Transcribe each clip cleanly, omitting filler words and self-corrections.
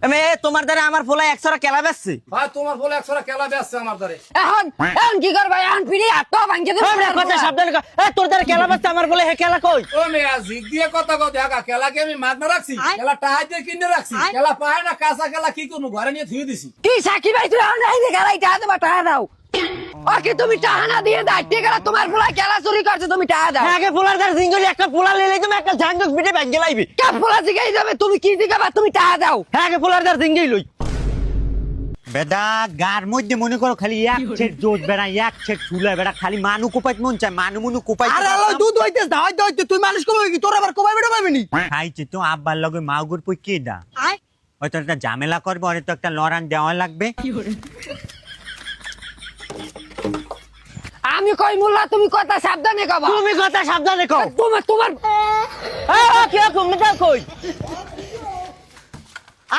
আমি তোমার দ্বারা আমার ফোলা 100 কেলা বেচছে। ভাই তোমার বলে 100 কেলা বেচছে আমার দ্বারে। এখন এখন কি করবা? এখন ফিরে আত্মা ভাঙিয়ে দেব। কথা সাবধানে কও। তোর দ্বারা কেলা বেচছে আমার বলে হে কেলা কই? ও মেয়া জিগ দিয়ে কথা কও দেখা কেলাকে আমি মাগনা রাখছি। কেলা টাহাই দিয়ে কিনে রাখছি। কেলা পায় না কাঁচা কেলা কি করব ঘরে নিয়ে ধুয়ে দিছি। কি সাকি ভাই তুই এখন এই গেলাই টাকা দেবা, টাকা দাও। ওকে তুমি টাকা না দিয়ে দাইতে গেলা, তোমার পোলা খেলা চুরি করছে, তুমি টাকা দাও। আগে পোলার দ্বারা জিঙ্গলি একটা পোলা লইলে তুমি একটা ঝাঙ্গক পিটে ভাঙ গেলাইবি। কা পোলা জিগাই যাবে, তুমি কি জিগাবা? তুমি টাকা দাও। আগে পোলার দ্বারা জিঙ্গই লই। বেদা গার মধ্যে মনে করো খালি এক ছেট জোট বেড়া, এক ছেট চুলা বেড়া, খালি মানু কোপাইত মন চায়, মানু কোপাইত। আরে লই দুধ হইতেছ না, হইতে তুই মানুষ কবে কি তোর আবার কবে বেটা পাবি নি? খাইছে তো আব্বার লগে মাউগুর পই কে দা হয়তো একটা ঝামেলা করবে, ওরে তো একটা লড়ান দেওয়া লাগবে। আমি কই মোল্লা, তুমি কথা সাবধানে কবা। তুমি কথা সাবধানে কও। তোমার তোমার কি তুমি দাও কই?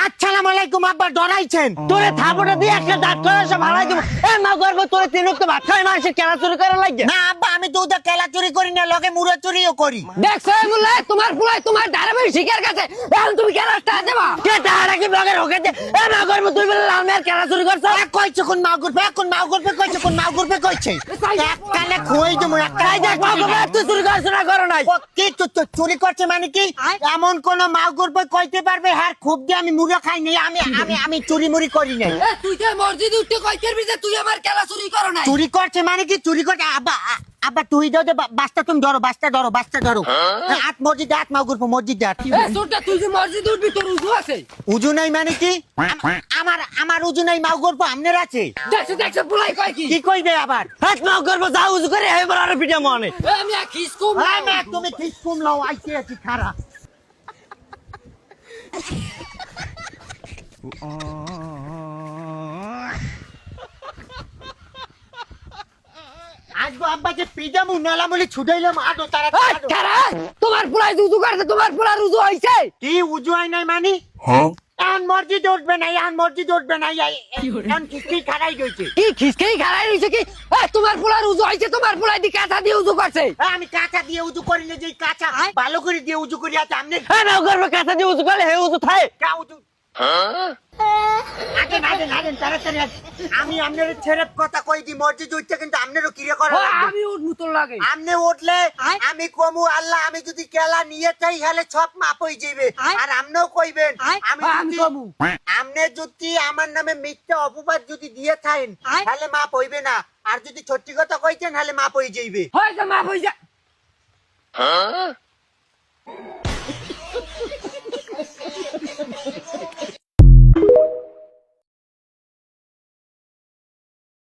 আসসালামু আলাইকুম আব্বা, ডরাইছেন? তোরে থাপড়া দিয়ে একটা দাঁত করে সব হারাই দেব। এ মা গর্ব তোরে তিনক তো ভাত খাই মানুষের কেলা চুরি করা লাগে। না আব্বা, আমি তো ওদের কেলা চুরি করি না, লগে মুড়ো চুরিও করি। দেখছো মোল্লা, তোমার পোলা তোমার ধারাবাহিক শিকার কাছে, এখন তুমি কেলা টাকা দেবা। কে তাহারা কি ব্লগের হোকেছে? এ মা গর্ব তুই বলে লাল মেয়ের কেলা চুরি করছ? কইছে কোন মাউগুর পে, কোন মাউগুর পে কইছে, কোন মাউগুর পে কইছে? এক কানে খুঁই দেবো, এক তাই দেখ মা গর্ব তুই চুরি করছ না করো নাই? কি চুরি করছে মানে কি? এমন কোন মাউগুর পে কইতে পারবে হ্যাঁ খুব দিয়ে আমি মুড়ো খাই নাই, আমি চুরি মুড়ি করি নাই। তুই যে মসজিদ উঠতে কইতের বিজে তুই আমার কেলা চুরি করো নাই। চুরি করছে মানে কি? চুরি করছে আব্বা, আব্বা তুই দাও যে বাস্তা, তুমি ধরো, বাস্তা ধরো, বাস্তা ধরো। আট মসজিদে আট মাউগুর পে, মসজিদে আট। তোরটা তুই যে মসজিদ উঠবি, তোর উজু আছে। উজু নাই মানে কি? আমার উজু নাই, মাউগুর পে আমনের আছে। দেখছো দেখছো পোলাই কয় কি? কি কইবে আবার? হাত মা গর্ব যাও উজু করে হে বড় পিঠা মনে। আমি আর খিস কম হ্যাঁ মা, তুমি ঠিক কম লাও, আইছে আছি খারা। আসবো আব্বা যে পিজামু নালামুলি ছুটাইলাম, আদো তারা কারা তোমার পোলাই উজু করছে, তোমার পোলার উজু হইছে। কি উজু হয় নাই মানি? এখন মসজিদ উঠবে না, এখন মসজিদ উঠবে না, এখন কি খারাই গেছে। কি খিসকেই খারাই রইছে কি? তোমার পোলার উজু হইছে, তোমার পোলাই দি কাঁথা দিয়ে উজু করছে। আমি কাঁচা দিয়ে উজু করি না, যে কাঁচা ভালো করে দিয়ে উজু করি আছে আমনে। এ মা গর্ব কাঁচা দিয়ে উজু করে হে উজু খায়। কা উজু আগে নাগেন তাড়াতাড়ি আমি আপনার ছেড়ে কথা কই দি, মসজিদ উঠতে কিন্তু আপনারও ক্রিয়া করা লাগবে। আমি উঠবো তোর লাগে। আমনে উঠলে আমি কমু আল্লাহ, আমি যদি কেলা নিয়ে চাই হলে সব মাপ হয়ে যাবে। আর আমনেও কইবেন আমি আমি যদি কমু। আমনে যদি আমার নামে মিথ্যা অপবাদ যদি দিয়ে থাকেন তাহলে মাপ হইবে না, আর যদি সত্যি কথা কইছেন তাহলে মাপ হয়ে যাইবে। হইছে মাপ হইছে।